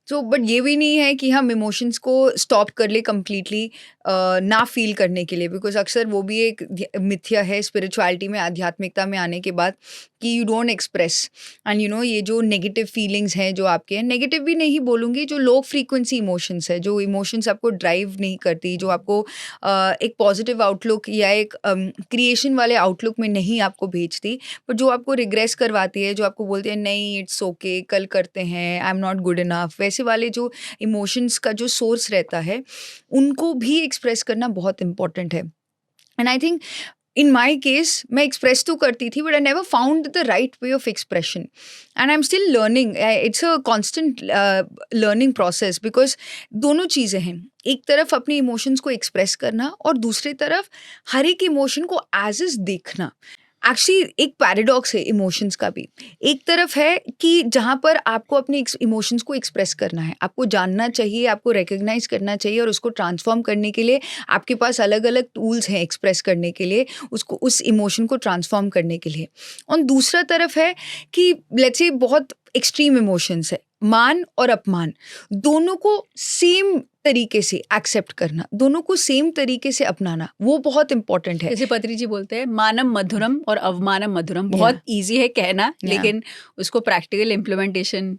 So but ये भी नहीं है कि हम इमोशंस को स्टॉप कर ले कम्प्लीटली ना फील करने के लिए, बिकॉज अक्सर वो भी एक मिथ्या है स्पिरिचुअलिटी में, आध्यात्मिकता में आने के बाद, कि you don't express. And you know ये जो नेगेटिव फीलिंग्स हैं जो आपके हैं, नेगेटिव भी नहीं बोलूँगी, जो लो फ्रीक्वेंसी इमोशंस है, जो इमोशंस आपको ड्राइव नहीं करती, जो आपको एक पॉजिटिव आउटलुक या एक क्रिएशन वाले आउटलुक में नहीं आपको भेजती, पर जो आपको रिग्रेस करवाती है, जो आपको बोलती है नहीं इट्स ओके कल करते हैं, I am not good enough, वैसे वाले जो इमोशंस का जो सोर्स रहता है, उनको भी एक्सप्रेस करना बहुत इंपॉर्टेंट है। And I think in my case मैं एक्सप्रेस तो करती थी, but I never found the right way of expression, and I am still learning. It's a constant learning process, because दोनों चीज़ें हैं, एक तरफ अपने इमोशंस को एक्सप्रेस करना और दूसरी तरफ हर एक इमोशन को एज इज देखना। एक्चुअली एक पैराडॉक्स है इमोशंस का भी। एक तरफ है कि जहाँ पर आपको अपने इमोशंस को एक्सप्रेस करना है, आपको जानना चाहिए, आपको रिकग्नाइज करना चाहिए, और उसको ट्रांसफॉर्म करने के लिए आपके पास अलग अलग टूल्स हैं एक्सप्रेस करने के लिए, उसको उस इमोशन को ट्रांसफॉर्म करने के लिए। और दूसरा तरफ है कि लेट्स से बहुत एक्सट्रीम इमोशंस है, मान और अपमान, दोनों को सेम तरीके से एक्सेप्ट करना, दोनों को सेम तरीके से अपनाना, वो बहुत इंपॉर्टेंट है। जैसे पत्री जी बोलते हैं मानम मधुरम और अवमानम मधुरम, बहुत इजी है कहना, लेकिन उसको प्रैक्टिकल इम्प्लीमेंटेशन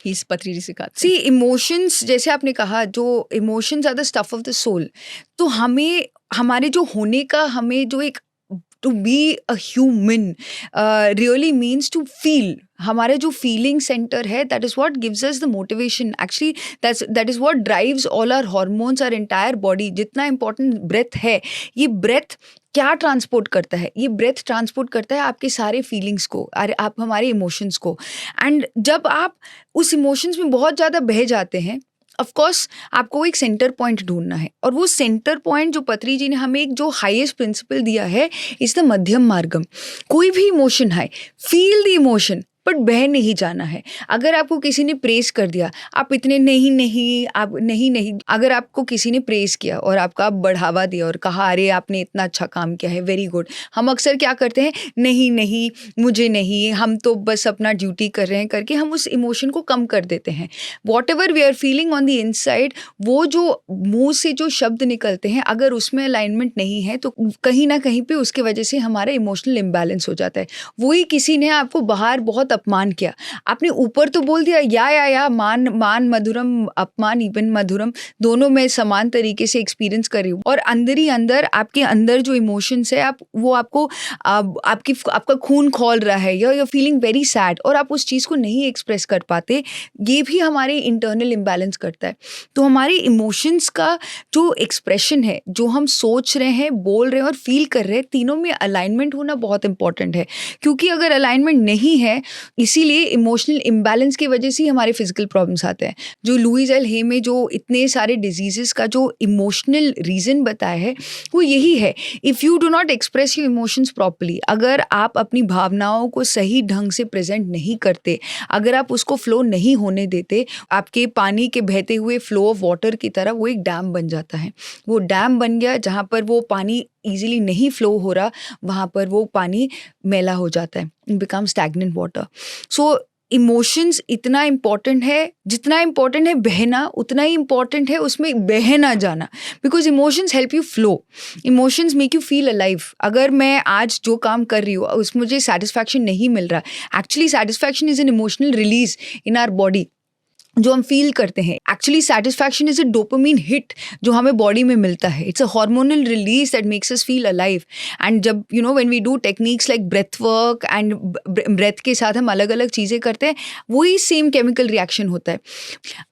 ही पत्री जी सिखाते हैं। सी इमोशंस, जैसे आपने कहा, जो emotions are the stuff of the soul, तो हमें हमारे जो होने का, हमें जो एक to be a human really means to feel, हमारा जो फीलिंग सेंटर है, that is what gives us the motivation. Actually that is what drives all our hormones, our entire body. जितना इंपॉर्टेंट ब्रेथ है, ये ब्रेथ क्या transport करता है? ये ब्रेथ ट्रांसपोर्ट करता है आपके सारे फीलिंग्स को, आप हमारे इमोशंस को। एंड जब आप उस इमोशंस में बहुत ज़्यादा बह जाते हैं, ऑफ कोर्स आपको एक सेंटर पॉइंट ढूंढना है, और वो सेंटर पॉइंट जो पत्री जी ने हमें एक जो हाईएस्ट प्रिंसिपल दिया है, इज द मध्यम मार्गम। कोई भी इमोशन है, फील द इमोशन, बट बह नहीं जाना है। अगर आपको किसी ने प्रेस कर दिया, आप इतने आप नहीं, अगर आपको किसी ने प्रेस किया और आपका बढ़ावा दिया और कहा अरे आपने इतना अच्छा काम किया है, वेरी गुड, हम अक्सर क्या करते हैं, नहीं मुझे नहीं, हम तो बस अपना ड्यूटी कर रहे हैं करके हम उस इमोशन को कम कर देते हैं। Whatever we are feeling on the inside, वो जो मुंह से जो शब्द निकलते हैं, अगर उसमें अलाइनमेंट नहीं है, तो कहीं ना कहीं पे उसके वजह से हमारा इमोशनल इम्बैलेंस हो जाता है। वही किसी ने आपको बाहर बहुत अपमान किया, आपने ऊपर तो बोल दिया या मान मधुरम, अपमान इवन मधुरम, दोनों मैं समान तरीके से एक्सपीरियंस कर रही हूँ, और अंदर ही अंदर आपके अंदर जो इमोशंस है, वो आपको आपका खून खौल रहा है, या यू फीलिंग वेरी सैड, और आप उस चीज़ को नहीं एक्सप्रेस कर पाते, ये भी हमारे इंटरनल इम्बैलेंस करता है। तो हमारे इमोशंस का जो एक्सप्रेशन है, जो हम सोच रहे हैं, बोल रहे हैं और फील कर रहे हैं, तीनों में अलाइनमेंट होना बहुत इंपॉर्टेंट है। क्योंकि अगर अलाइनमेंट नहीं है, इसीलिए इमोशनल इम्बैलेंस की वजह से ही हमारे फिजिकल प्रॉब्लम्स आते हैं। जो लुईस एल हे में जो इतने सारे डिजीजेस का जो इमोशनल रीज़न बताया है, वो यही है, if you do not express your emotions properly, अगर आप अपनी भावनाओं को सही ढंग से प्रेजेंट नहीं करते, अगर आप उसको फ्लो नहीं होने देते, आपके पानी के बहते हुए फ्लो ऑफ वाटर की तरह वो एक डैम बन जाता है। वो डैम बन गया, जहाँ पर वो पानी ईजिली नहीं फ्लो हो रहा, वहाँ पर वो पानी मैला हो जाता है, it become stagnant water. So emotions इतना इम्पॉर्टेंट है, जितना इम्पॉर्टेंट है बहना, उतना ही इम्पॉर्टेंट है उसमें बह ना जाना, because emotions help you flow, emotions make you feel alive. अगर मैं आज जो काम कर रही हूँ उसमें मुझे सेटिस्फैक्शन नहीं मिल रहा, actually satisfaction is an emotional release in our body, जो हम फील करते हैं। Actually satisfaction is a dopamine hit जो हमें बॉडी में मिलता है, it's a hormonal release that makes us feel alive. And जब when we do techniques like breath work and breath के साथ हम अलग अलग चीज़ें करते हैं, वही सेम केमिकल रिएक्शन होता है।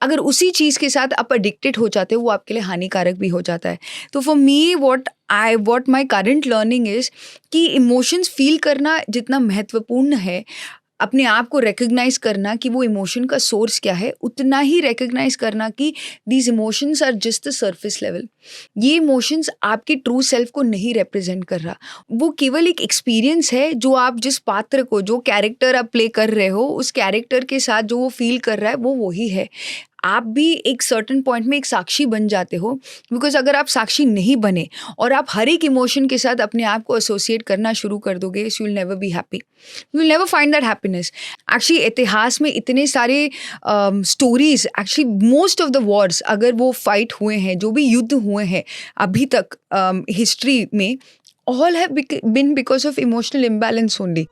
अगर उसी चीज़ के साथ आप एडिक्टेड हो जाते हो, वो आपके लिए हानिकारक भी हो जाता है। तो for me what my current learning is कि इमोशंस फील करना जितना महत्वपूर्ण है, अपने आप को रिकग्नाइज करना कि वो इमोशन का सोर्स क्या है, उतना ही रिकग्नाइज करना कि these emotions are just the surface level. ये इमोशंस आपके ट्रू सेल्फ को नहीं रिप्रेजेंट कर रहा, वो केवल एक एक्सपीरियंस है जो आप जिस पात्र को, जो कैरेक्टर आप प्ले कर रहे हो, उस कैरेक्टर के साथ जो वो फील कर रहा है, वो वही है। आप भी एक सर्टन पॉइंट में एक साक्षी बन जाते हो, बिकॉज अगर आप साक्षी नहीं बने और आप हर एक इमोशन के साथ अपने आप को एसोसिएट करना शुरू कर दोगे, you will never be happy, you will never find that happiness. Actually इतिहास में इतने सारे stories, actually most of the Wars अगर वो फाइट हुए हैं, जो भी युद्ध हुए हैं अभी तक हिस्ट्री में, all have been because of emotional imbalance only.